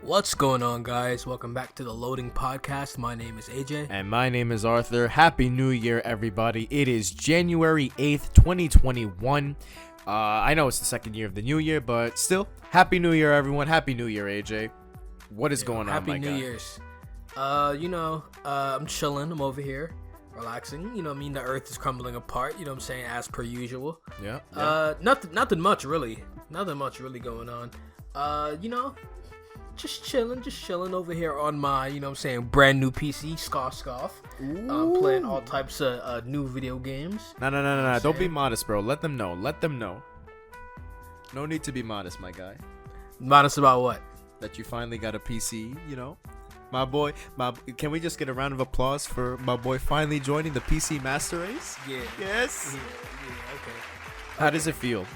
What's going on, guys? Welcome back to the Loading Podcast. My name is AJ. And my name is Arthur. Happy New Year, everybody. It is January 8th, 2021. I know it's the second year of the new year, but still, Happy New Year, everyone. Happy New Year, AJ. What is going on, Happy my New guy? Year's. I'm chilling. I'm over here, relaxing. You know what I mean? The earth is crumbling apart, you know what I'm saying, as per usual. Yeah. Nothing much, really. Nothing much really going on. Just chilling over here on my, you know what I'm saying, brand new PC, Scoff. Playing all types of new video games. No. Don't be modest, bro. Let them know. No need to be modest, my guy. Modest about what? That you finally got a PC, you know? My boy, can we just get a round of applause for my boy finally joining the PC Master Race? Yeah. Yes? Yeah, okay. How does it feel?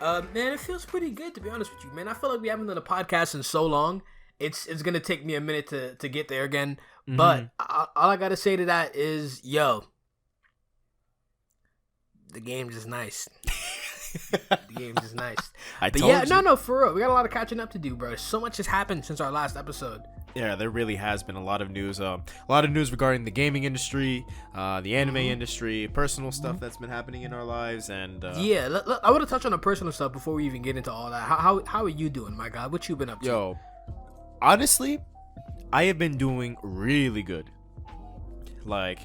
Man, it feels pretty good, to be honest with you, man. I feel like we haven't done a podcast in so long. It's gonna take me a minute to get there again. Mm-hmm. But all I gotta say to that is, the game's just nice. The game's just nice. No, for real. We got a lot of catching up to do, bro. So much has happened since our last episode. Yeah, there really has been a lot of news. Regarding the gaming industry, the anime industry, personal stuff that's been happening in our lives, and I want to touch on the personal stuff before we even get into all that. How are you doing, my guy? What you been up to? Yo, honestly, I have been doing really good. Like,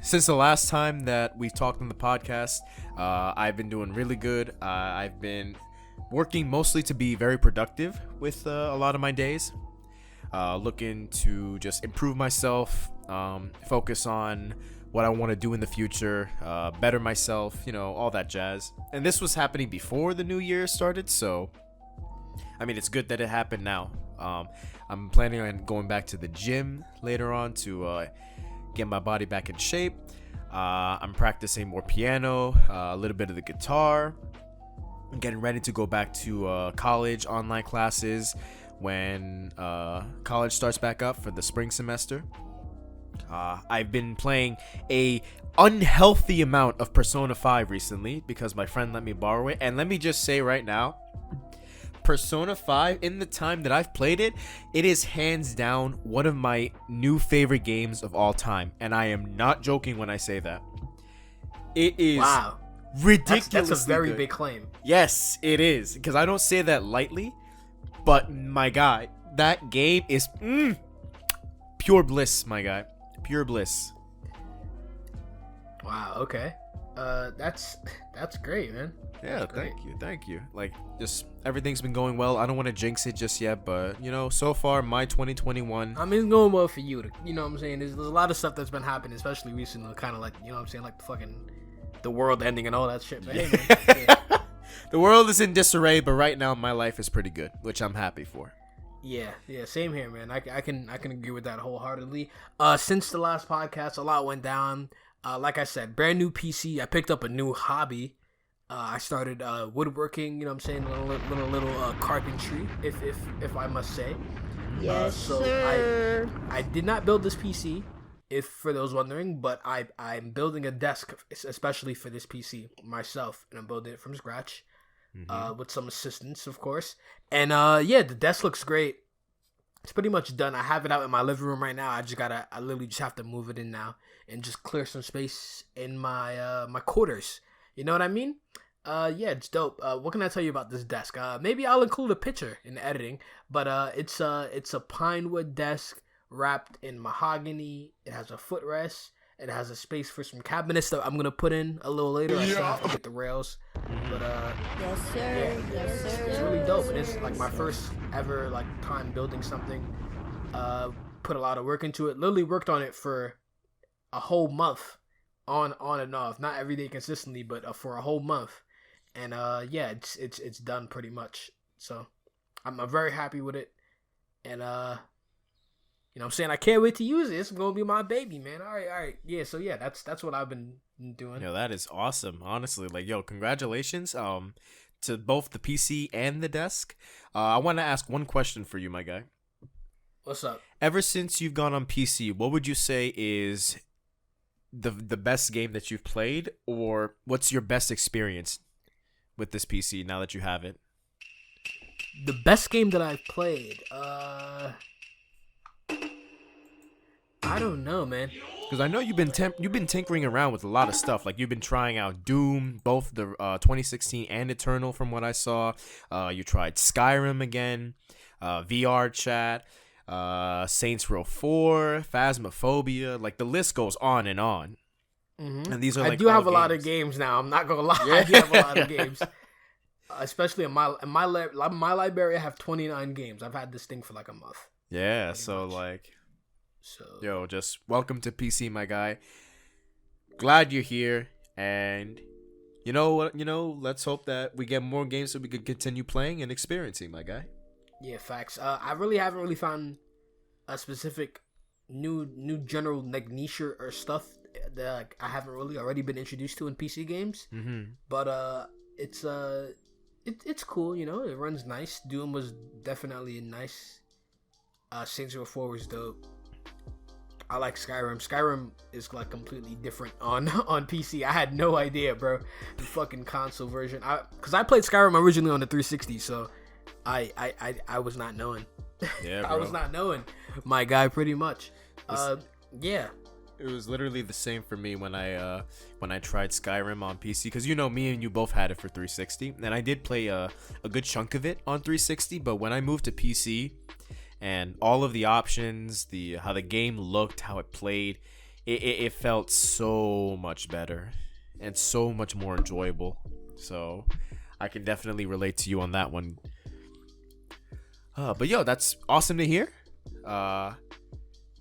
since the last time that we talked on the podcast, I've been doing really good. I've been working mostly to be very productive with a lot of my days. Looking to just improve myself, focus on what I want to do in the future, better myself, all that jazz. And this was happening before the new year started, so I mean, it's good that it happened now. I'm planning on going back to the gym later on to get my body back in shape. I'm practicing more piano, a little bit of the guitar. I'm getting ready to go back to college online classes when college starts back up for the spring semester. I've been playing a unhealthy amount of Persona 5 recently because my friend let me borrow it. And let me just say right now, Persona 5, in the time that I've played it, it is hands down one of my new favorite games of all time. And I am not joking when I say that. It is ridiculous. That's a very big claim. Yes, it is. Because I don't say that lightly. But my guy, that game is pure bliss, my guy. Pure bliss. Wow, okay. That's great, man. Yeah, thank you. Like, just everything's been going well. I don't want to jinx it just yet, but so far my 2021. I mean, it's going well for you. You know what I'm saying? There's a lot of stuff that's been happening, especially recently. Kind of like, you know what I'm saying, like the world ending and all that shit. But hey, man, yeah. The world is in disarray, but right now my life is pretty good, which I'm happy for. Yeah, same here, man. I can agree with that wholeheartedly. Since the last podcast, a lot went down. Like I said, brand new PC. I picked up a new hobby. I started woodworking. You know what I'm saying, little carpentry, if I must say. Yes, so sir. I did not build this PC, if for those wondering, but I'm building a desk especially for this PC myself, and I'm building it from scratch. With some assistance, of course. And the desk looks great. It's pretty much done. I have it out in my living room right now. I literally just have to move it in now and just clear some space in my my quarters. You know what I mean? It's dope. What can I tell you about this desk? Maybe I'll include a picture in the editing. But it's a pine wood desk wrapped in mahogany. It has a footrest. It has a space for some cabinets that I'm gonna put in a little later. I still have to get the rails, but yes sir, it's really dope. And it's like my first ever time building something. Put a lot of work into it. Literally worked on it for a whole month, on and off. Not every day consistently, but for a whole month. And it's done pretty much. So I'm very happy with it. And you know what I'm saying? I can't wait to use it. It's going to be my baby, man. All right. Yeah, so yeah, that's what I've been doing. Yo, that is awesome. Honestly, congratulations to both the PC and the desk. I want to ask one question for you, my guy. What's up? Ever since you've gone on PC, what would you say is the best game that you've played, or what's your best experience with this PC now that you have it? The best game that I've played, I don't know, man. Because I know you've been tinkering around with a lot of stuff. Like you've been trying out Doom, both the 2016 and Eternal, from what I saw. You tried Skyrim again, VR Chat, Saints Row 4, Phasmophobia. Like the list goes on and on. Mm-hmm. And these are I like do have a games. lot of games now. I'm not gonna lie. I do have a lot of games, especially in my library. I have 29 games. I've had this thing for like a month. Yeah, so much. like. So Yo, just welcome to PC, my guy. Glad you're here, and you know what? Let's hope that we get more games so we can continue playing and experiencing, my guy. yeah, facts. I really haven't really found a specific new general like niche or stuff that like, I haven't really already been introduced to in PC games. Mm-hmm. But it's it's cool. You know, it runs nice. Doom was definitely nice. Saints Row 4 was dope. I like Skyrim. Skyrim is like completely different on PC. I had no idea, bro. The fucking console version. Cause I played Skyrim originally on the 360, so I was not knowing. Yeah, bro. I was not knowing, my guy. Pretty much. Yeah. It was literally the same for me when I tried Skyrim on PC, because me and you both had it for 360, and I did play a good chunk of it on 360. But when I moved to PC, and all of the options, how the game looked, how it played, it felt so much better and so much more enjoyable. So I can definitely relate to you on that one. But yo, that's awesome to hear.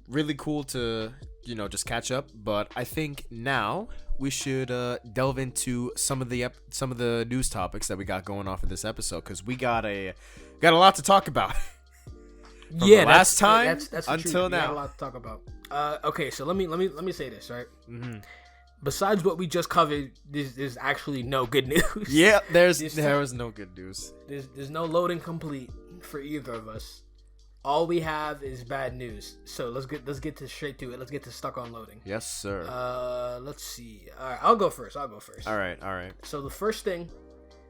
Really cool to just catch up. But I think now we should delve into some of the news topics that we got going on for this episode, because we got a lot to talk about. Last time that's until now. We got a lot to talk about. Okay, so let me say this, right? Mm-hmm. Besides what we just covered, there's actually no good news. Yeah, there was no good news. There's no loading complete for either of us. All we have is bad news. So let's get straight to it. Let's get to stuck on loading. Yes, sir. Let's see. All right, I'll go first. All right. So the first thing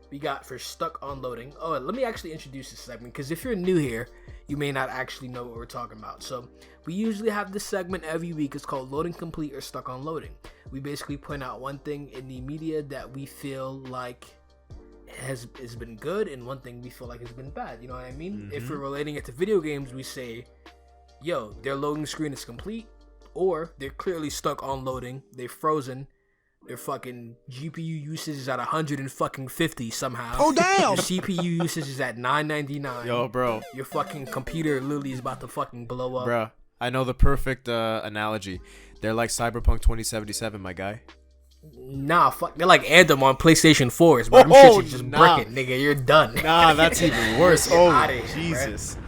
we got for stuck on loading. Oh, let me actually introduce this segment, because if you're new here, you may not actually know what we're talking about. So we usually have this segment every week. It's called Loading Complete or Stuck on Loading. We basically point out one thing in the media that we feel like has been good, and one thing we feel like has been bad. You know what I mean? Mm-hmm. If we're relating it to video games, we say, yo, their loading screen is complete, or they're clearly stuck on loading. They're frozen. Their fucking GPU usage is at 150 somehow. Oh, damn! Your CPU usage is at 999. Yo, bro. Your fucking computer literally is about to fucking blow up. Bruh, I know the perfect analogy. They're like Cyberpunk 2077, my guy. Nah, fuck. They're like Anthem on PlayStation 4s, bro. Them shits is just bricking, nigga. You're done. Nah, that's even worse. Get Oh, outta here, Jesus. Bro.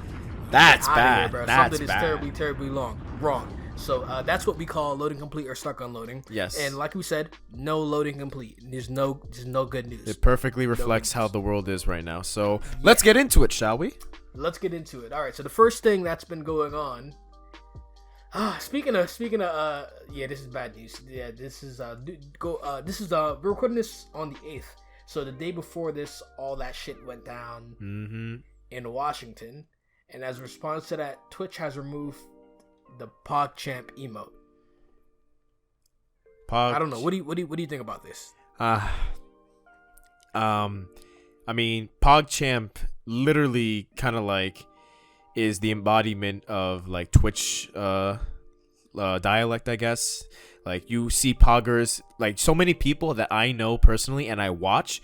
That's Get outta bad. here, bro. That's Something bad. is terribly, terribly wrong. So that's what we call loading complete or stuck on loading. Yes. And like we said, no loading complete. There's no good news. It perfectly reflects how the world is right now. So let's get into it, shall we? Let's get into it. All right. So the first thing that's been going on. Speaking of, yeah, this is bad news. Yeah, this is we're recording this on the 8th. So the day before this, all that shit went down in Washington, and as a response to that, Twitch has removed the PogChamp emote. I don't know. What do you think about this? I mean, PogChamp literally kind of like is the embodiment of like Twitch dialect, I guess. Like you see poggers, like so many people that I know personally and I watch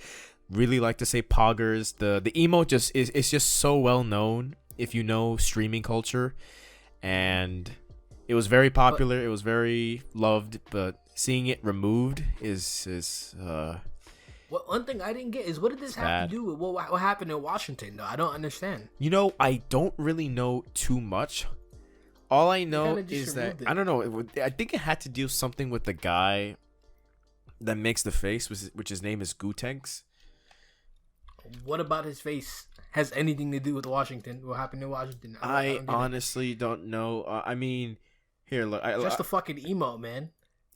really like to say poggers. The emote just is, it's just so well known if you know streaming culture, and it was very popular. It was very loved, but seeing it removed is Well, one thing I didn't get is what did this have to do with what happened in Washington, though? I don't understand. I don't really know too much. All I know is that I don't know. I think it had to do something with the guy that makes the face, which his name is Gutex. What about his face has anything to do with Washington? What happened in Washington? I honestly don't know. I mean, here look. Just a fucking emote, man.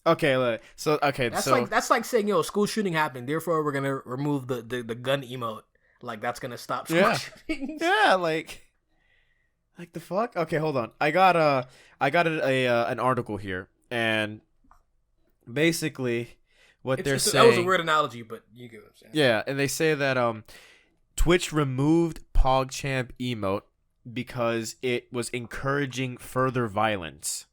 Okay, look. So That's like saying, yo, a school shooting happened, therefore we're gonna remove the gun emote. like that's gonna stop school Yeah. shootings. Yeah, like the fuck. Okay, hold on. I got an article here, and basically what they're saying. That was a weird analogy, but you get what I'm saying. Yeah, and they say that Twitch removed PogChamp emote because it was encouraging further violence.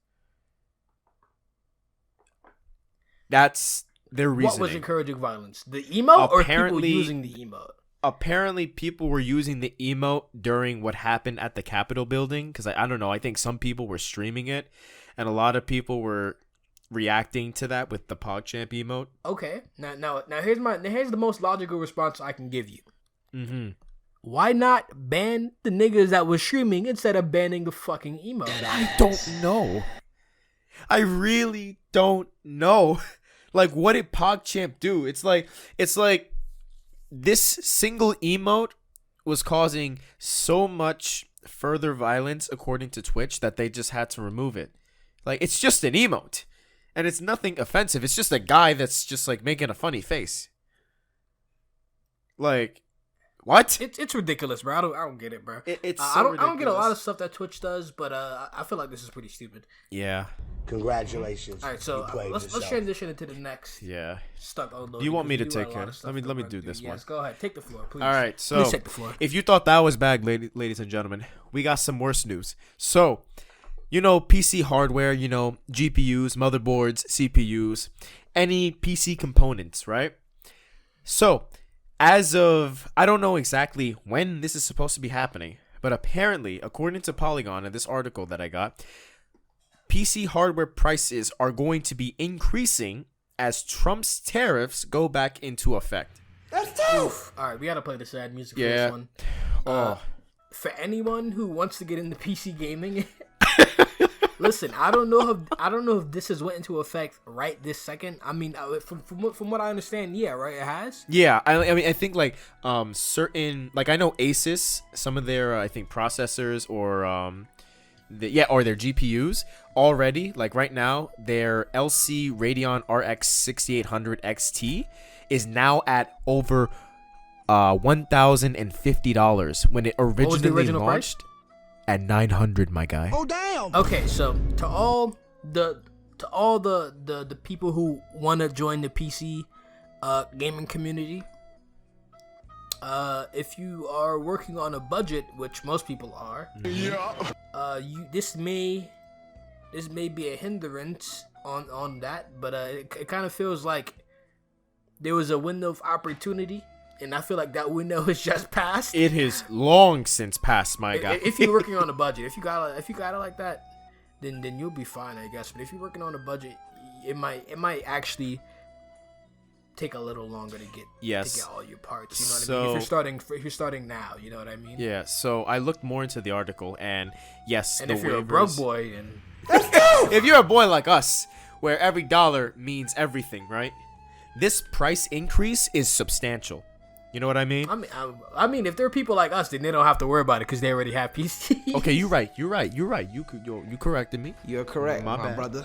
That's their reasoning. What was encouraging violence? The emote or people using the emote? Apparently, people were using the emote during what happened at the Capitol building. Because I don't know. I think some people were streaming it, and a lot of people were reacting to that with the PogChamp emote. Okay. Now here's the most logical response I can give you. Mm-hmm. Why not ban the niggas that was streaming instead of banning the fucking emote? I don't know. I really don't know. Like, what did PogChamp do? It's like this single emote was causing so much further violence, according to Twitch, that they just had to remove it. Like, it's just an emote, and it's nothing offensive. It's just a guy that's just like making a funny face. Like, what? It's ridiculous, bro. I don't get it, bro. It's I so don't get a lot ridiculous. of stuff that Twitch does, but I feel like this is pretty stupid. Yeah. Congratulations. All right, so let's transition into the next. Yeah. Stuff. Do you want me to take care? Let me do this one. Yes, go ahead. Take the floor, please. All right, so Please take the floor. if you thought that was bad, ladies and gentlemen, we got some worse news. So, PC hardware, GPUs, motherboards, CPUs, any PC components, right? So, as of, I don't know exactly when this is supposed to be happening, but apparently, according to Polygon and this article that I got, PC hardware prices are going to be increasing as Trump's tariffs go back into effect. That's tough. All right, we gotta play the sad music for Yeah. this one. Oh. For anyone who wants to get into PC gaming, listen, I don't know if this has went into effect right this second. I mean, from what I understand, yeah, right, it has. Yeah, I mean, I think like certain, like I know Asus, some of their I think processors or or their GPUs already, like right now, their LC Radeon RX 6800 XT is now at over $1,050 when it originally launched at $900, my guy. Oh damn. Okay, so to all the people who want to join the PC gaming community, if you are working on a budget, which most people are, this may be a hindrance on that, but it kind of feels like there was a window of opportunity, and I feel like that window has just passed. It has long since passed, my guy. If you're working on a budget, if you got it like that, then you'll be fine, I guess. But if you're working on a budget, it might actually take a little longer to get all your parts. You know what I mean? If you're starting now, you know what I mean? Yeah. So I looked more into the article, and yes, And the if you're a waivers- broke boy, and if you're a boy like us, where every dollar means everything, right? This price increase is substantial. You know what I mean? I mean, if there are people like us, then they don't have to worry about it because they already have PC. Okay, you're right. You corrected me. You're correct, My my bad. brother.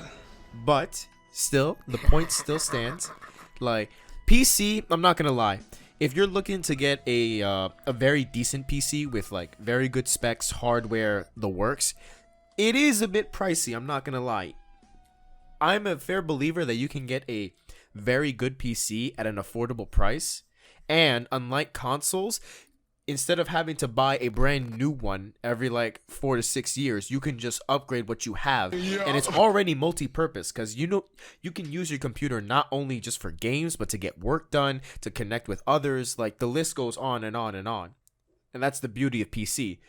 But still, the point still stands. Like PC, I'm not gonna lie. If you're looking to get a very decent PC with like very good specs, hardware, the works, it is a bit pricey. I'm not gonna lie. I'm a fair believer that you can get a very good PC at an affordable price. And unlike consoles, instead of having to buy a brand new one every like 4 to 6 years, you can just upgrade what you have. And it's already multi-purpose because you can use your computer not only just for games, but to get work done, to connect with others. Like the list goes on and on and on. And that's the beauty of PC.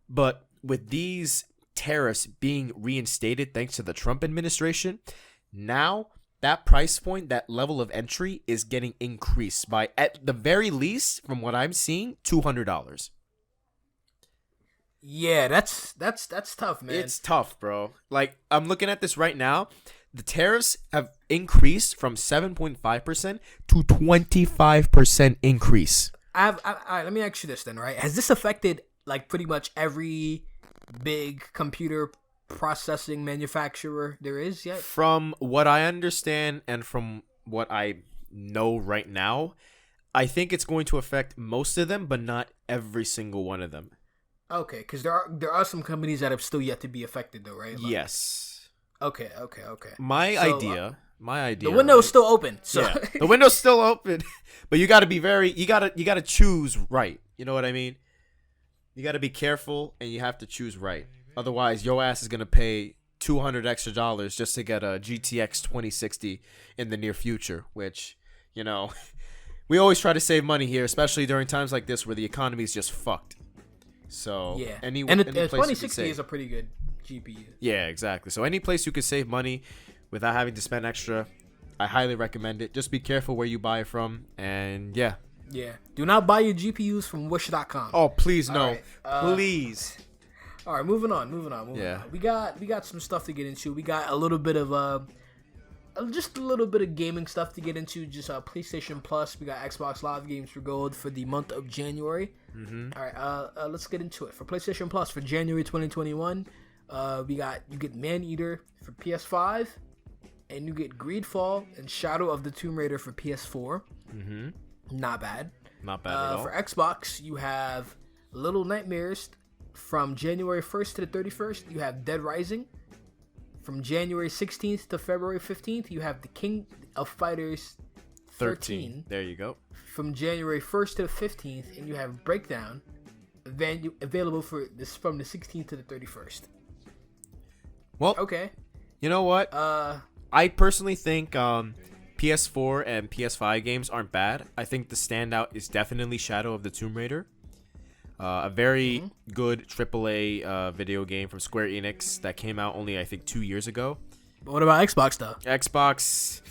But with these tariffs being reinstated thanks to the Trump administration, now that price point, that level of entry is getting increased by, at the very least, from what I'm seeing, $200. Yeah, that's tough, man. It's tough, bro. Like, I'm looking at this right now. The tariffs have increased from 7.5% to 25% increase. All right, let me ask you this then, right? Has this affected like pretty much every big computer processing manufacturer there is yet? From what I understand and from what I know right now, I think it's going to affect most of them, but not every single one of them. Okay, because there are some companies that have still yet to be affected, though, right? Like, yes. Okay. My idea. The window's still open. So yeah, the window's still open, but you got to be you got to choose right. You know what I mean? You got to be careful, and you have to choose right. Otherwise, your ass is gonna pay $200 extra just to get a GTX 2060 in the near future. Which, you know, we always try to save money here, especially during times like this where the economy is just fucked. So yeah, any 2060 is a pretty good GPU. Yeah, exactly. So any place you could save money without having to spend extra, I highly recommend it. Just be careful where you buy it from, and yeah. Yeah. Do not buy your GPUs from wish.com. Oh, please no. Right, please. All right, moving on. Yeah. We got some stuff to get into. We got a little bit of just a little bit of gaming stuff to get into. Just PlayStation Plus. We got Xbox Live Games for Gold for the month of January. All right, let's get into it. For PlayStation Plus for January 2021, you get Maneater for PS5, and you get Greedfall and Shadow of the Tomb Raider for PS4. Not bad. Not bad at all. For Xbox, you have Little Nightmares from January 1st to the 31st. You have Dead Rising. From January 16th to February 15th, you have The King of Fighters 13. There you go. From January 1st to the 15th, and you have Breakdown available from the 16th to the 31st. Well, okay. You know what? I personally think PS4 and PS5 games aren't bad. I think the standout is definitely Shadow of the Tomb Raider. A very good AAA video game from Square Enix that came out only, I think, 2 years ago. But what about Xbox, though? Xbox...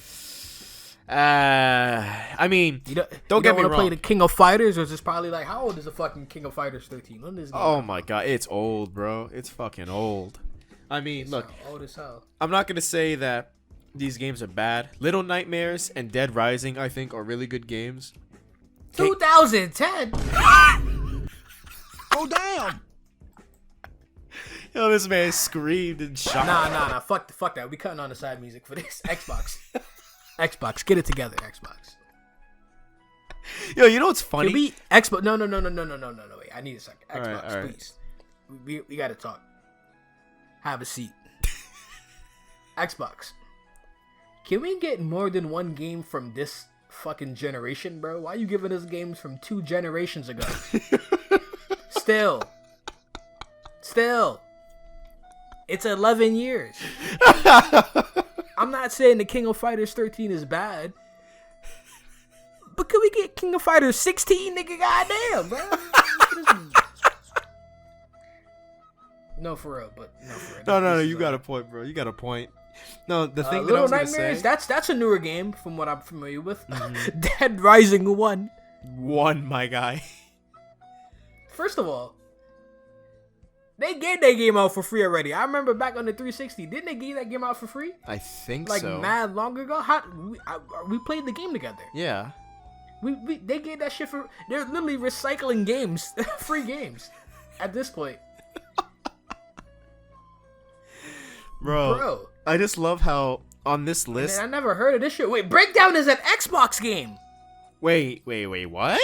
I mean, don't get me wrong. Want to play the King of Fighters, or is this probably like, how old is the fucking King of Fighters 13? When is this game out? My god, it's old, bro. It's fucking old. I mean, look, old as hell. I'm not gonna say that these games are bad. Little Nightmares and Dead Rising, I think, are really good games. 2010. Oh damn! Yo, this man screamed and shot. Nah. Fuck that. We cutting on the side music for this. Xbox. Xbox, get it together, Xbox. Yo, you know what's funny? Can we Xbox? No. Wait, I need a second. Xbox, all right. Please. We gotta talk. Have a seat. Xbox. Can we get more than one game from this fucking generation, bro? Why are you giving us games from 2 generations ago? Still. It's 11 years. I'm not saying the King of Fighters 13 is bad. But could we get King of Fighters 16, nigga? Goddamn, bro. No, for real. No, you got a point, bro. You got a point. No, the thing that I Little was gonna Nightmares, say... that's a newer game from what I'm familiar with. Dead Rising 1. My guy. First of all, they gave that game out for free already. I remember back on the 360. Didn't they give that game out for free? I think like, so. Like, mad long ago? We played the game together. Yeah. They gave that shit for... They're literally recycling games. Free games. At this point. Bro. I just love how on this list... Man, I never heard of this shit. Wait, Breakdown is an Xbox game. Wait, what?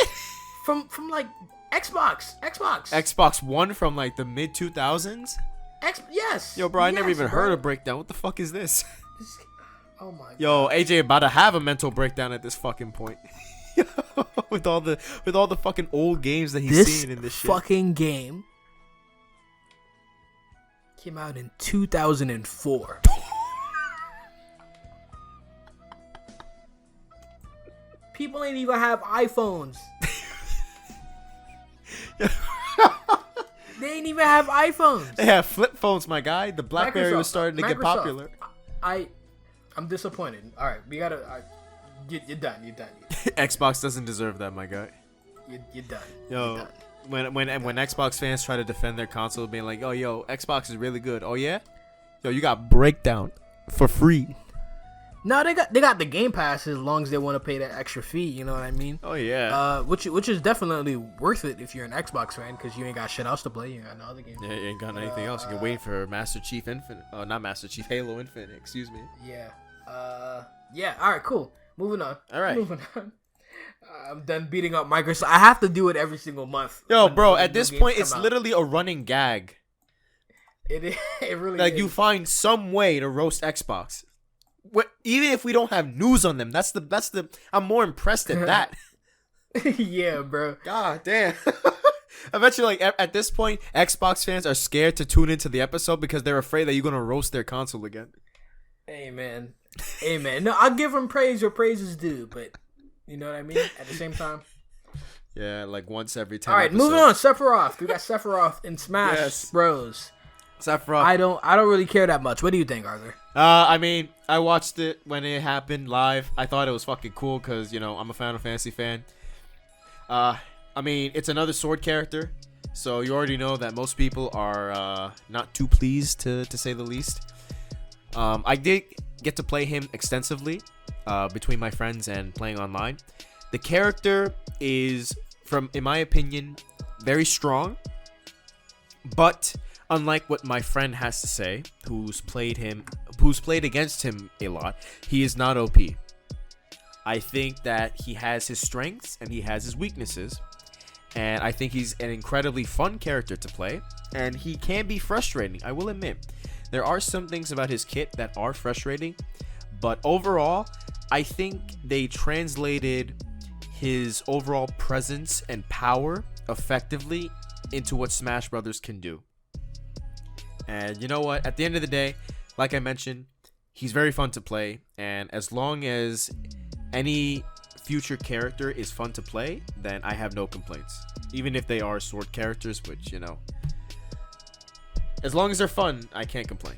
From like... Xbox. Xbox One from like the mid 2000s? Yes. Yo, bro, I never even heard of Breakdown. What the fuck is this? Oh my god. Yo, AJ about to have a mental breakdown at this fucking point. with all the fucking old games that he's seen in this shit. This fucking game came out in 2004. People ain't even have iPhones. They ain't even have iPhones. They have flip phones, my guy. The BlackBerry was starting to get popular. I'm disappointed. All right, we gotta. You're done. Xbox doesn't deserve that, my guy. You're done. Yo, when Xbox fans try to defend their console, being like, "Oh, yo, Xbox is really good." Oh yeah, yo, you got Breakdown for free. No, they got the Game Pass as long as they want to pay that extra fee. You know what I mean? Oh yeah. Which is definitely worth it if you're an Xbox fan, because you ain't got shit else to play. You got no other games. Yeah, you ain't got anything else. You can wait for Master Chief Infinite. Not Master Chief, Halo Infinite. Excuse me. Yeah. Yeah. All right. Cool. Moving on. All right. I'm done beating up Microsoft. I have to do it every single month. Yo, bro, when at this new point, games it's come out. literally a running gag. It really Like, is. you find some way to roast Xbox. Even if we don't have news on them, that's the. I'm more impressed at that. Yeah, bro. God damn. I bet you, like, at this point, Xbox fans are scared to tune into the episode because they're afraid that you're gonna roast their console again. Hey, man. No, I'll give them praise where praise is due, but you know what I mean? At the same time. Yeah, like once every 10 All right, episodes. moving on. Sephiroth. We got Sephiroth in Smash Yes. Bros. Sephiroth. I don't really care that much. What do you think, Arthur? I mean, I watched it when it happened live. I thought it was fucking cool because, I'm a Final Fantasy fan. I mean, it's another sword character, so you already know that most people are not too pleased, to say the least. I did get to play him extensively between my friends and playing online. The character is, in my opinion, very strong, but unlike what my friend has to say, who's played against him a lot, he is not OP. I think that he has his strengths and he has his weaknesses, and I think he's an incredibly fun character to play, and he can be frustrating, I will admit. There are some things about his kit that are frustrating, but overall, I think they translated his overall presence and power effectively into what Smash Brothers can do. And you know what? At the end of the day, like I mentioned, he's very fun to play, and as long as any future character is fun to play, then I have no complaints. Even if they are sword characters, which, as long as they're fun, I can't complain.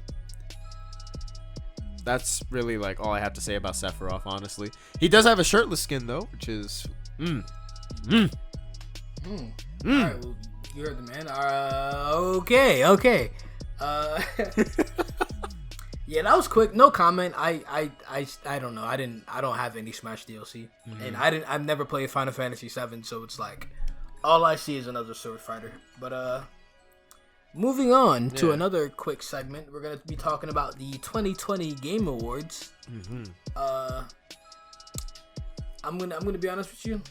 That's really like all I have to say about Sephiroth, honestly. He does have a shirtless skin though, which is All right, well, you heard the man. Okay. Yeah, that was quick. No comment. I don't know. I don't have any Smash DLC, and I've never played Final Fantasy 7, so it's like all I see is another sword fighter. But moving on to another quick segment, we're gonna be talking about the 2020 Game Awards. I'm gonna be honest with you.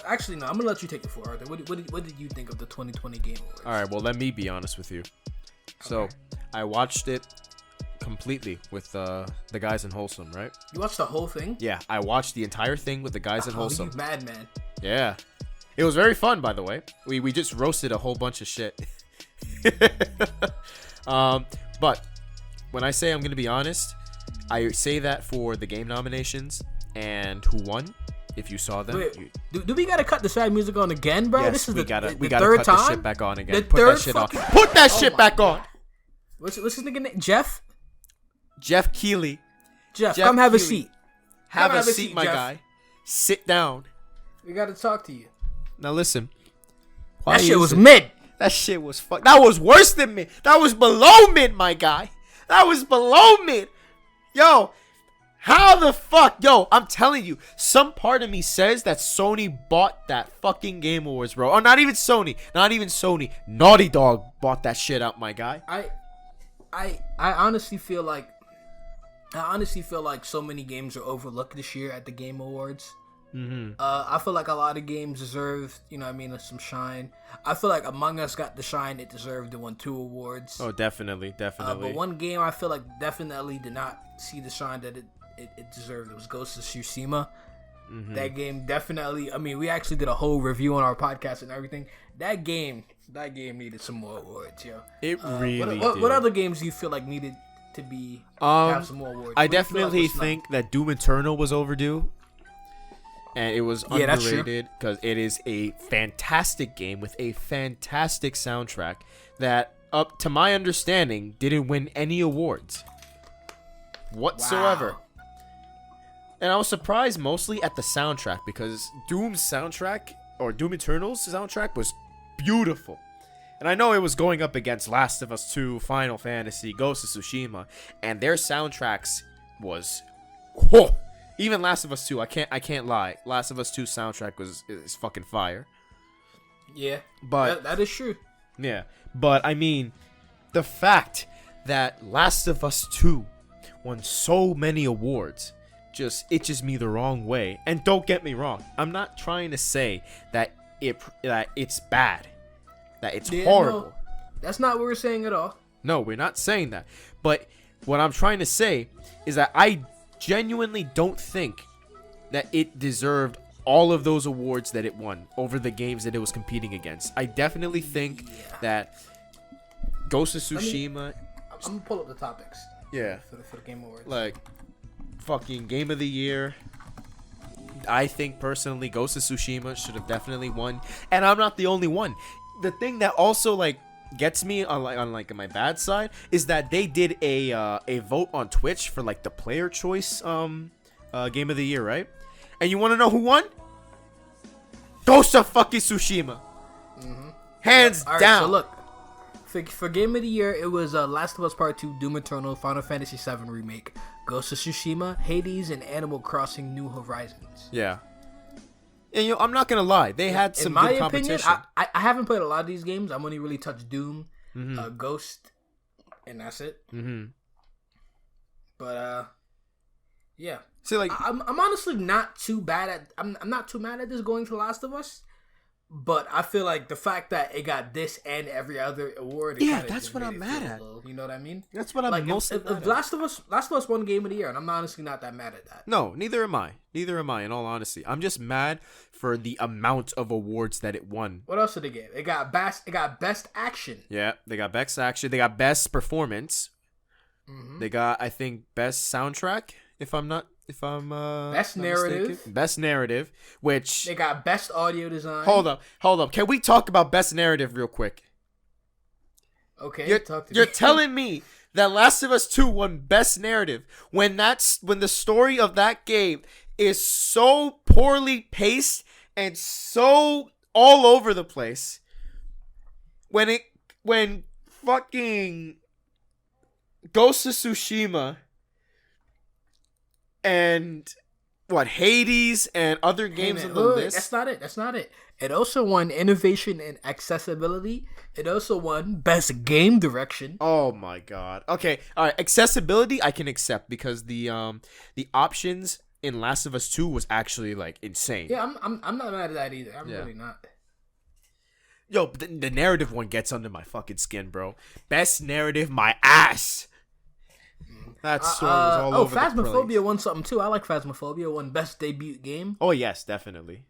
Actually, no. I'm gonna let you take it for Arthur. What did you think of the 2020 Game Awards? all right. Well, let me be honest with you. So, I watched it completely with the guys in Wholesome, right? You watched the whole thing? Yeah, I watched the entire thing with the guys in Wholesome. You madman. Yeah, it was very fun, by the way. We just roasted a whole bunch of shit. But when I say I'm gonna be honest, I say that for the game nominations and who won. If you saw them, Wait, do we gotta cut the sad music on again, bro? yes, This is we the gotta third cut time? the shit back on again. The Put third that shit on. fucking- Put that Oh shit my back God. on. What's his nigga name? Jeff, Keighley. come have a Keighley. seat. Have Come a seat, my Jeff. guy. Sit down. We gotta talk to you. Now listen. That shit was mid. mid. That shit was fuck. That was worse than mid. That was below mid, my guy. That was below mid. Yo, how the fuck? Yo, I'm telling you, some part of me says that Sony bought that fucking Game Awards, bro. Or not even Sony. Naughty Dog bought that shit out, my guy. I honestly feel like so many games are overlooked this year at the Game Awards. I feel like a lot of games deserve, some shine. I feel like Among Us got the shine it deserved. It won 2 awards. Oh, definitely. But one game I feel like definitely did not see the shine that it deserved. It was Ghost of Tsushima. That game definitely. I mean, we actually did a whole review on our podcast and everything. That game needed some more awards, yo. It really What did. other games do you feel like needed to have some more awards? I What do you feel like definitely was think that Doom Eternal was overdue. And it was Yeah, that's true. underrated because it is a fantastic game with a fantastic soundtrack that, up to my understanding, didn't win any awards whatsoever. Wow. And I was surprised mostly at the soundtrack because Doom's soundtrack, or Doom Eternal's soundtrack, was beautiful. And I know it was going up against Last of Us 2, Final Fantasy, Ghost of Tsushima, and their soundtracks was, whoa. Even Last of Us 2, I can't lie. Last of Us 2 soundtrack is fucking fire. Yeah, But that is true. yeah, but I mean, the fact that Last of Us 2 won so many awards just itches me the wrong way. And don't get me wrong, I'm not trying to say that it's bad, that it's horrible. No, that's not what we're saying at all. No, we're not saying that. But what I'm trying to say is that I genuinely don't think that it deserved all of those awards that it won over the games that it was competing against. I definitely think that Ghost of Tsushima... I'm gonna pull up the topics. Yeah. For the Game Awards. Like, fucking Game of the Year. I think, personally, Ghost of Tsushima should have definitely won. And I'm not the only one. The thing that also, like, gets me on my bad side is that they did a vote on Twitch for, like, the player choice Game of the Year, right? And you want to know who won? Ghost of fucking Tsushima. Hands All right, down. so look. For Game of the Year, it was Last of Us Part 2, Doom Eternal, Final Fantasy VII Remake, Ghost of Tsushima, Hades, and Animal Crossing New Horizons. Yeah. And I'm not gonna lie, they had some good competition. In my opinion, I haven't played a lot of these games. I've only really touched Doom, Ghost, and that's it. But yeah. See, like, I'm honestly not too bad at. I'm not too mad at this going to Last of Us. But I feel like the fact that it got this and every other award, that's what I'm mad at. You know what I mean? That's what I'm like, most if mad at. Last of Us won Game of the Year, and I'm honestly not that mad at that. No, neither am I. In all honesty, I'm just mad for the amount of awards that it won. What else did they get? It got best action. Yeah, they got best action. They got best performance. They got, I think, best soundtrack. If I'm best narrative. Mistaken. Best narrative, which they got best audio design. Hold up. Can we talk about best narrative real quick? Okay, you're telling me that Last of Us 2 won best narrative when the story of that game is so poorly paced and so all over the place. When fucking Ghost of Tsushima and Hades and other games on the list. That's not it. It also won innovation and accessibility. It also won best game direction. Oh my god. Okay, all right. Accessibility I can accept because the options in Last of Us 2 was actually like insane. Yeah, I'm not mad at that either. I'm really not. Yo, the narrative one gets under my fucking skin, bro. Best narrative, my ass. That story was all over the place. Phasmophobia won something too. I like Phasmophobia. Won best debut game. Oh yes, definitely.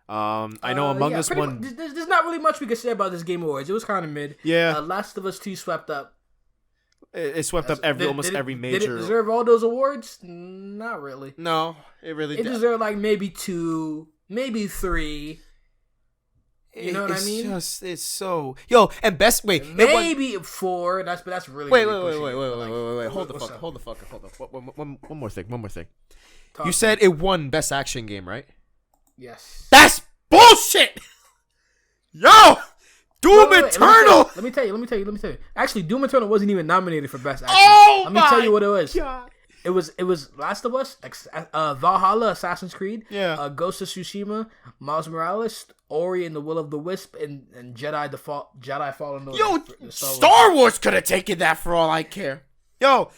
I know Among Us won. There's not really much we could say about this Game Awards. It was kind of mid. Yeah. Last of Us 2 swept up. It swept up almost every major. Did it deserve all those awards? Not really. No, it really did. It deserved like maybe 2, maybe 3. You know what I mean? It's so and best maybe 4. That's really wait. Hold the fuck up. One more thing. You said it won best action game, right? Yes. That's bullshit. Yo, Doom Eternal. Let me tell you. Actually, Doom Eternal wasn't even nominated for best action. Let me tell you what it was. God. It was Last of Us, Valhalla, Assassin's Creed, Ghost of Tsushima, Miles Morales, Ori and the Will of the Wisp, and Jedi Fallen Order. Yo, Star Wars could have taken that for all I care. Yo,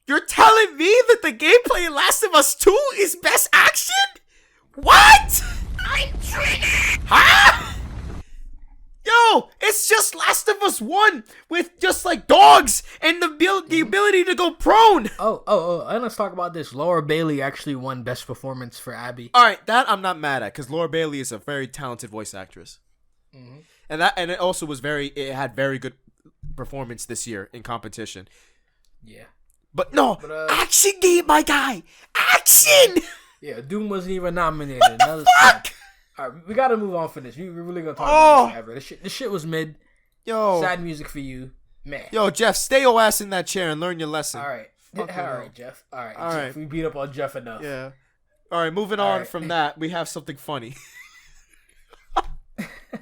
you're telling me that the gameplay in Last of Us 2 is best action? What? I'm triggered. Huh? Yo, it's just Last of Us 1 with just like dogs and the ability to go prone. Oh, and let's talk about this. Laura Bailey actually won Best Performance for Abby. All right, that I'm not mad at because Laura Bailey is a very talented voice actress. And it also was it had very good performance this year in competition. Yeah. But action game, my guy. Action! Yeah, Doom wasn't even nominated. What the fuck? All right, we gotta move on for this. We're really gonna talk about this forever. This shit was mid. Yo, sad music for you, man. Yo, Jeff, stay your ass in that chair and learn your lesson. All right, Jeff. All right. We beat up on Jeff enough. Yeah. All right, moving on from that, we have something funny.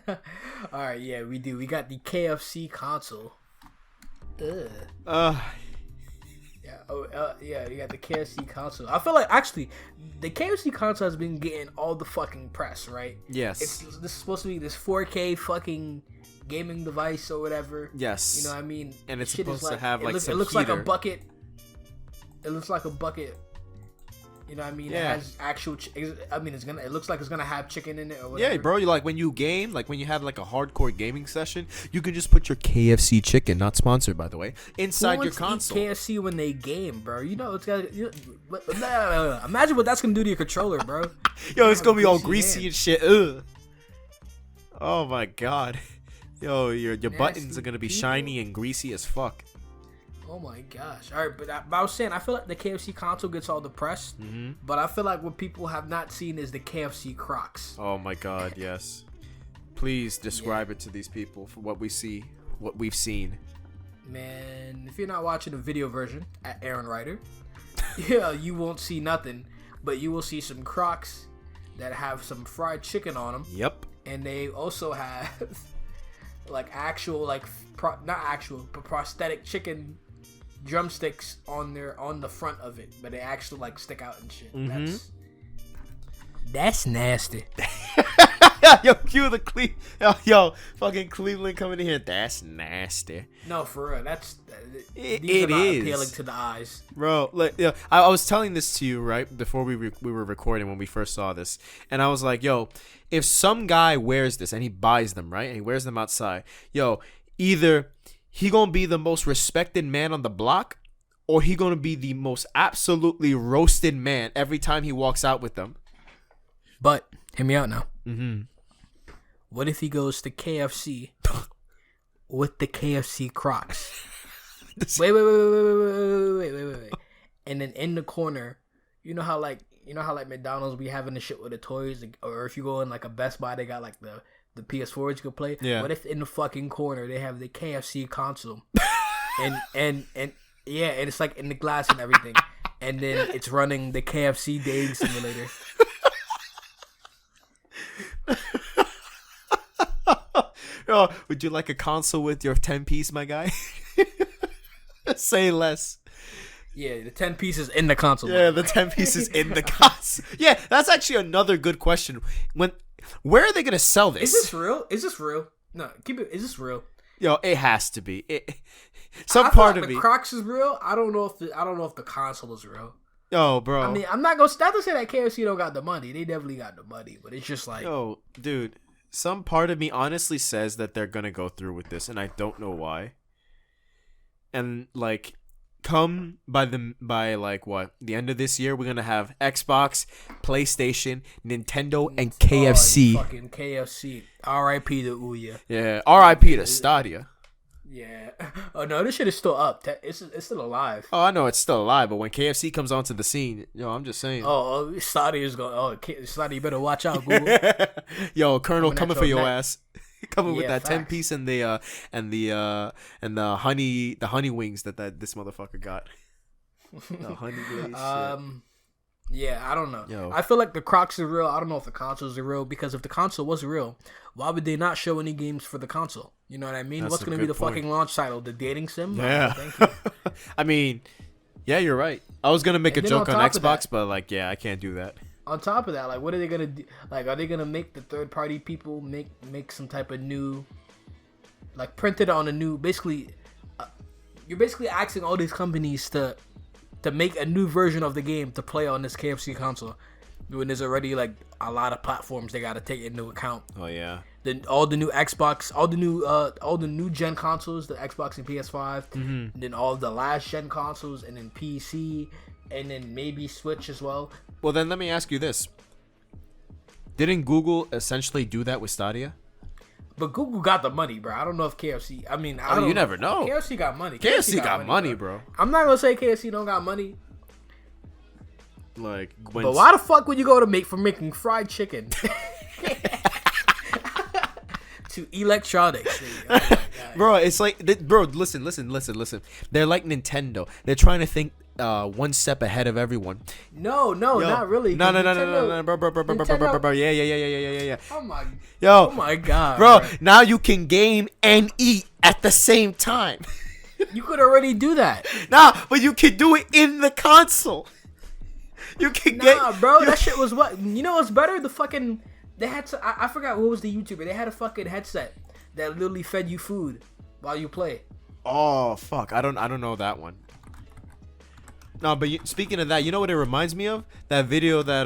All right, yeah, we do. We got the KFC console. You got the KFC console. I feel like actually the KFC console has been getting all the fucking press, right? Yes. This is supposed to be this 4K fucking gaming device or whatever. Yes. You know what I mean? And it's supposed to have like some it looks heater. like a bucket. It looks like a bucket You know what I mean? Yeah. It has actual. It looks like it's gonna have chicken in it or whatever. Yeah, bro. You like when you game, like when you have like a hardcore gaming session, you can just put your KFC chicken, not sponsored by the way, inside Who your wants to console. eat KFC when they game, bro. You know it's got. Imagine what that's gonna do to your controller, bro. Yo, it's gonna be all greasy greasy and shit. Ugh. Oh my god. Yo, your Nasty buttons are gonna be people. shiny and greasy as fuck. Oh my gosh! All right, but I was saying I feel like the KFC console gets all the press, but I feel like what people have not seen is the KFC Crocs. Oh my god, yes. Please describe it to these people for what we see, what we've seen. Man, if you're not watching the video version at Aaron Ryder, yeah, you won't see nothing, but you will see some Crocs that have some fried chicken on them. Yep. And they also have like actual, like not actual, but prosthetic chicken drumsticks on the front of it, but they actually like stick out and shit. That's nasty. Yo, cue the fucking Cleveland coming in here. That's nasty. No, for real. It is appealing to the eyes, bro. Like, yeah, I was telling this to you right before we were recording when we first saw this, and I was like, yo, if some guy wears this and he buys them, right, and he wears them outside, yo, either he gonna be the most respected man on the block, or he gonna be the most absolutely roasted man every time he walks out with them. But hear me out now. What if he goes to KFC with the KFC Crocs? Wait. And then in the corner, you know how like McDonald's be having the shit with the toys, or if you go in like a Best Buy, they got like the PS4s you can play. Yeah. What if in the fucking corner they have the KFC console, and yeah, and it's like in the glass and everything, and then it's running the KFC dating simulator. Yo, would you like a console with your 10-piece, my guy? Say less. Yeah, the 10 pieces in the console. Yeah, the 10 pieces in the console. Yeah, that's actually another good question. Where are they gonna sell this? Is this real? No, keep it. Is this real? Yo, it has to be. I feel like the Crocs is real. I don't know if the console is real. Yo, bro. I mean, I'm not gonna say that KFC don't got the money. They definitely got the money, but it's just like, yo, dude. Some part of me honestly says that they're gonna go through with this, and I don't know why. And like, by the end of this year, we're gonna have Xbox, PlayStation, Nintendo, and KFC. Fucking KFC. R.I.P. to Ouya. Yeah, R.I.P. to Stadia. Yeah. Oh no, this shit is still up. It's still alive. Oh, I know it's still alive, but when KFC comes onto the scene, yo, I'm just saying. Oh, Stadia is going. Oh, Stadia, you better watch out, Google. Yo, Colonel coming for your ass. Coming with that facts. 10-piece and the honey wings that this motherfucker got. The honey glaze. Yeah, I don't know. Yo. I feel like the Crocs are real. I don't know if the consoles are real, because if the console was real, why would they not show any games for the console? You know what I mean? That's What's a going to be good the point. fucking launch title? The dating sim? Yeah. Thank you. I mean, yeah, you're right. I was gonna make And a then joke on on top of Xbox, that- but like, yeah, I can't do that. On top of that, like, what are they going to do? Like, are they going to make the third party people make some type of new, like, print it on a new, basically, you're basically asking all these companies to make a new version of the game to play on this KFC console, when there's already like a lot of platforms they got to take into account. Oh yeah. Then all the new Xbox, all the new gen consoles, the Xbox and PS5, and then all the last gen consoles, and then PC, and then maybe Switch as well. Well, then let me ask you this: didn't Google essentially do that with Stadia? But Google got the money, bro. I don't know if KFC. I mean, You never know. KFC got money. KFC got money, bro. I'm not gonna say KFC don't got money, Like, but why the fuck would you go to making fried chicken to electronics? Oh my God. Bro, it's like, bro, listen. They're like Nintendo. They're trying to think one step ahead of everyone. No, not really. No, Nintendo- bro. Yeah. Oh my God, bro. Now you can game and eat at the same time. You could already do that. Nah, but you can do it in the console. You can Bro, that shit was what? You know what's better? The fucking they had to. I forgot what was the YouTuber. They had a fucking headset that literally fed you food while you play. Oh fuck! I don't know that one. No, but speaking of that, you know what it reminds me of? That video that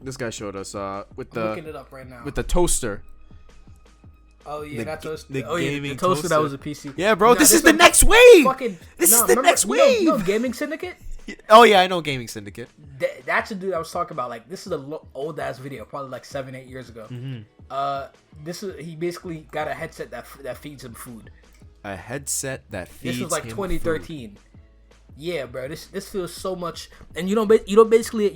this guy showed us with I'm looking it up right now. with the toaster. Oh yeah, that toaster. The Oh yeah, the gaming toaster that toaster. was a PC. Yeah, bro, Nah, this is the next wave. This is the remember, next wave. You know Gaming Syndicate? Oh yeah, I know Gaming Syndicate. That's the dude I was talking about. Like, this is an old ass video, probably like 7-8 years ago. He basically got a headset that feeds him food. A headset that feeds. This was like him 2013. food. Yeah, bro. This feels so much, and you don't basically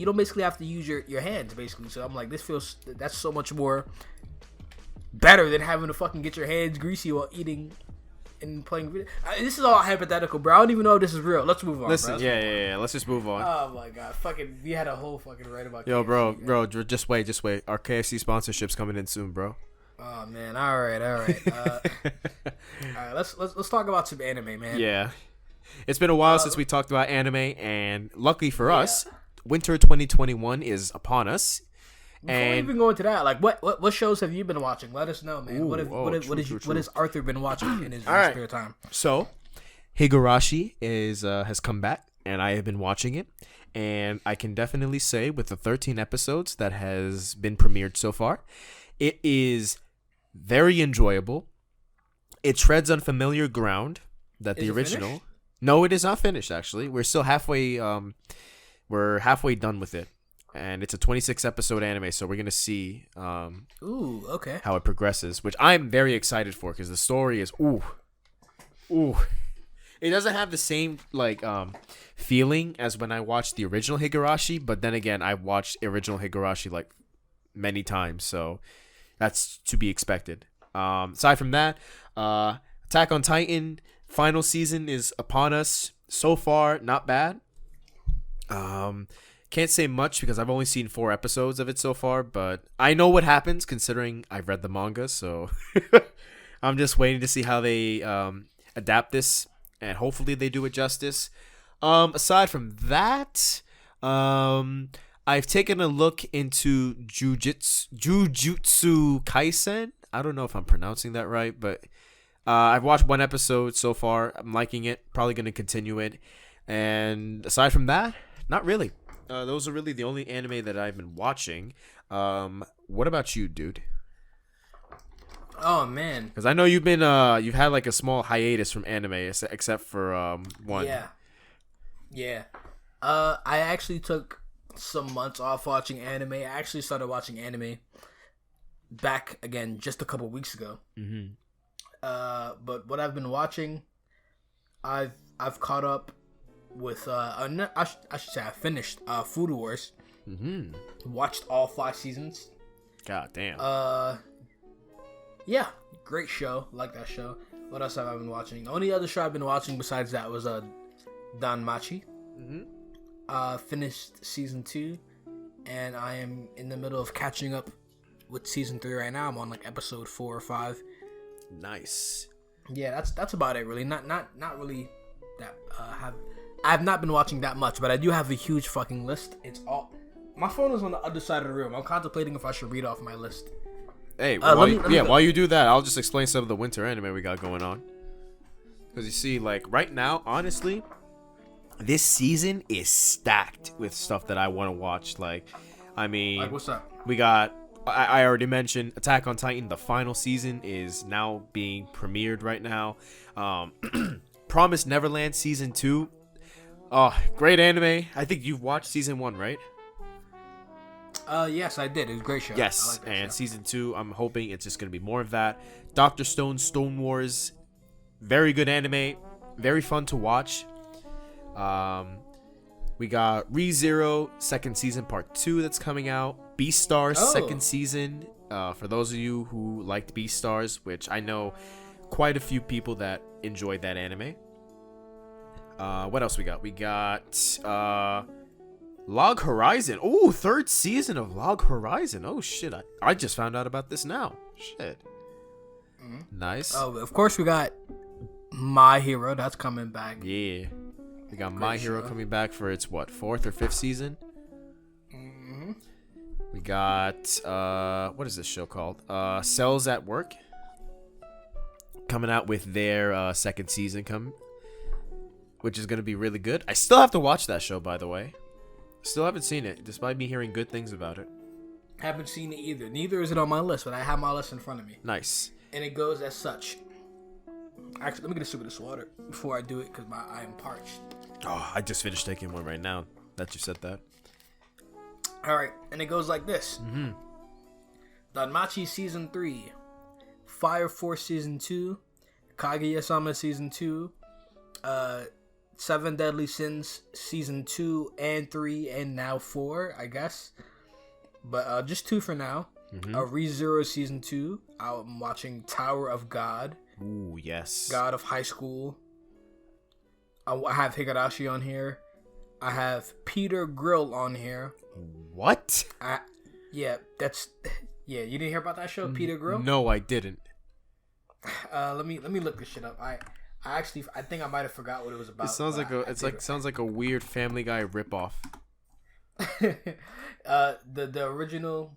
have to use your hands basically. So I'm like, that's so much more better than having to fucking get your hands greasy while eating and playing video. This is all hypothetical, bro. I don't even know if this is real. Let's move on. Listen, bro. yeah. Let's just move on. Oh my god, fucking, we had a whole fucking right about. Yo, KFC, bro, just wait. Our KFC sponsorship's coming in soon, bro. Oh man, all right. All right, let's talk about some anime, man. Yeah, it's been a while since we talked about anime, and luckily for us, winter 2021 is upon us. Before we even go into that, like, what shows have you been watching? Let us know, man. Ooh, What has Arthur been watching in his right. spare time? So, Higurashi has come back, and I have been watching it, and I can definitely say with the 13 episodes that has been premiered so far, it is very enjoyable. It treads on familiar ground that the original. Finished? No, it is not finished. Actually, we're still halfway. We're halfway done with it. And it's a 26 episode anime, so we're gonna see Ooh, okay. how it progresses, which I'm very excited for because the story is ooh. It doesn't have the same feeling as when I watched the original Higurashi, but then again, I watched original Higurashi like many times, so that's to be expected. Aside from that, Attack on Titan final season is upon us. So far, not bad. Can't say much because I've only seen 4 episodes of it so far, but I know what happens considering I've read the manga, so I'm just waiting to see how they adapt this, and hopefully they do it justice. Aside from that, I've taken a look into Jujutsu Kaisen. I don't know if I'm pronouncing that right, but I've watched 1 episode so far. I'm liking it, probably going to continue it. And aside from that, not really. Those are really the only anime that I've been watching. What about you, dude? Oh man, because I know you've had like a small hiatus from anime, except for one. Yeah. I actually took some months off watching anime. I actually started watching anime back again just a couple weeks ago. Mm-hmm. But what I've been watching, I've caught up with I should say I finished Food Wars. Mm-hmm. Watched all 5 seasons. God damn. Yeah, great show. Like that show. What else have I been watching? The only other show I've been watching besides that was Danmachi. Mm-hmm. Finished season 2, and I am in the middle of catching up with season 3 right now. I'm on like episode 4 or 5. Nice. Yeah, that's about it really. Not really that I've not been watching that much, but I do have a huge fucking list. It's all my phone is on the other side of the room. I'm contemplating if I should read off my list. Hey, while you do that, I'll just explain some of the winter anime we got going on. Because you see, like right now, honestly, this season is stacked with stuff that I want to watch. Like, I mean, like what's up? We got. I already mentioned Attack on Titan. The final season is now being premiered right now. Promised Neverland season 2. Oh, great anime. I think you've watched season 1, right? Yes, I did. It was a great show. Yes, and show. Season 2, I'm hoping it's just going to be more of that. Dr. Stone, Stone Wars, very good anime, very fun to watch. We got ReZero, second season, part 2 that's coming out. Beastars, second season, for those of you who liked Beastars, which I know quite a few people that enjoyed that anime. What else we got? We got Log Horizon. Oh, 3rd season of Log Horizon. Oh shit, I just found out about this now. Shit. Mm-hmm. Nice. Oh, of course we got My Hero. That's coming back. Yeah. We got My Hero coming back for its 4th or 5th season. Mm-hmm. We got what is this show called? Cells at Work. Coming out with their 2nd season coming. which is gonna be really good. I still have to watch that show, by the way. Still haven't seen it, despite me hearing good things about it. Haven't seen it either. Neither is it on my list, but I have my list in front of me. Nice. And it goes as such. Actually, let me get a sip of this water before I do it, because I am parched. Oh, I just finished taking one right now that you said that. Alright, and it goes like this. Danmachi Season 3, Fire Force Season 2, Kaguya-sama Season 2, Seven Deadly Sins Season 2 and 3, and now 4, I guess. But just 2 for now. ReZero Season 2. I'm watching Tower of God. Ooh, yes. God of High School. I have Higurashi on here. I have Peter Grill on here. What? Yeah, you didn't hear about that show, Peter Grill? No, I didn't. Let me look this shit up. I think I might have forgot what it was about. It sounds like a weird Family Guy ripoff. The original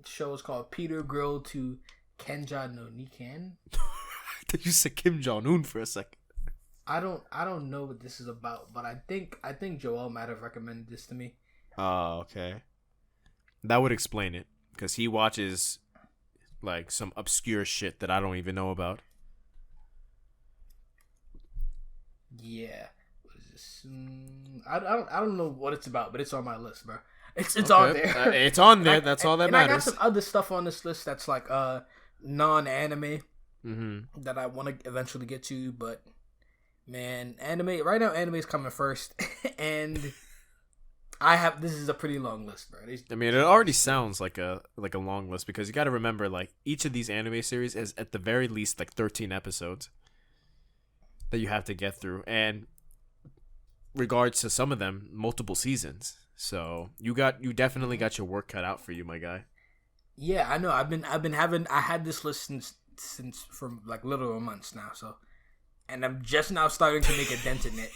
show is called Peter Grill to Kenja no Nikan. Did you say Kim Jong-un for a second? I don't know what this is about, but I think Joel might have recommended this to me. Oh, okay. That would explain it, because he watches like some obscure shit that I don't even know about. Yeah. What is this? I don't know what it's about, but it's on my list, bro. It's Okay. on there. It's on there. That's all that and matters. I got some other stuff on this list that's like non-anime Mm-hmm. that I want to eventually get to, but man, anime right now, anime is coming first, and this is a pretty long list, bro. I mean, it already sounds like a long list, because you got to remember, like, each of these anime series is at the very least like 13 episodes that you have to get through, and regards to some of them, multiple seasons. So you definitely got your work cut out for you, my guy. Yeah, I know. I had this list since from like literal months now. So, and I'm just now starting to make a dent in it.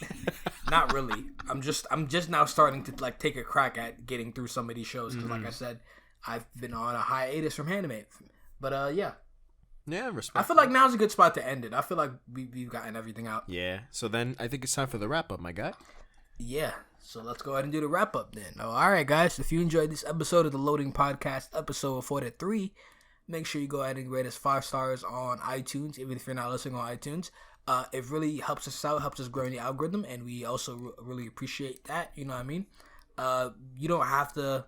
Not really. I'm just now starting to like take a crack at getting through some of these shows, because like I said, I've been on a hiatus from anime. But yeah. Yeah, respect. I feel like now's a good spot to end it. I feel like we've gotten everything out. Yeah. So then I think it's time for the wrap up, my guy. Yeah. So let's go ahead and do the wrap up then. Oh, all right, guys. If you enjoyed this episode of the Loading Podcast, episode 43, make sure you go ahead and rate us 5 stars on iTunes, even if you're not listening on iTunes. It really helps us out, helps us grow in the algorithm, and we also really appreciate that. You know what I mean? You don't have to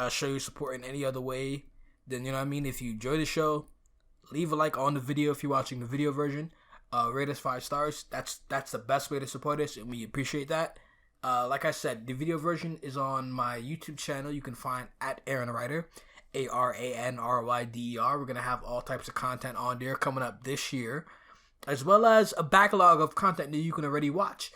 show your support in any other way than, you know what I mean? If you enjoy the show, leave a like on the video if you're watching the video version. Rate us 5 stars. That's the best way to support us, and we appreciate that. Like I said, the video version is on my YouTube channel. You can find at Aaron Ryder, ARANRYDER. We're going to have all types of content on there coming up this year, as well as a backlog of content that you can already watch.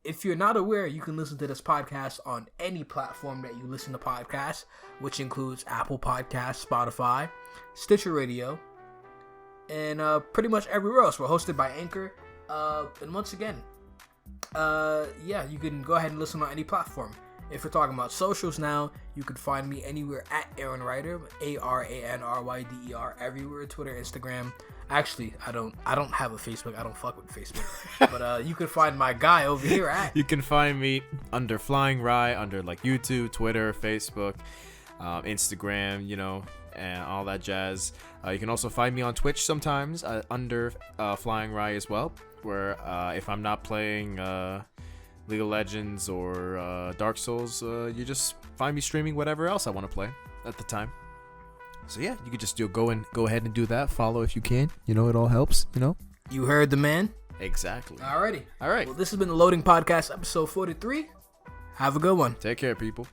If you're not aware, you can listen to this podcast on any platform that you listen to podcasts, which includes Apple Podcasts, Spotify, Stitcher Radio, and pretty much everywhere else. We're hosted by Anchor. And once again, you can go ahead and listen on any platform. If we're talking about socials now, you can find me anywhere at Aaron Ryder, ARANRYDER, everywhere, Twitter, Instagram. Actually, I don't have a Facebook. I don't fuck with Facebook. But you can find my guy over here at. You can find me under Flying Rye, under like YouTube, Twitter, Facebook, Instagram, and all that jazz. You can also find me on Twitch sometimes under Flying Rye as well, where if I'm not playing League of Legends or Dark Souls, you just find me streaming whatever else I want to play at the time. So yeah, you could just go ahead and do that. Follow if you can. It all helps. You heard the man. Exactly. Alrighty. All right. Well, this has been the Loading Podcast, episode 43. Have a good one. Take care, people.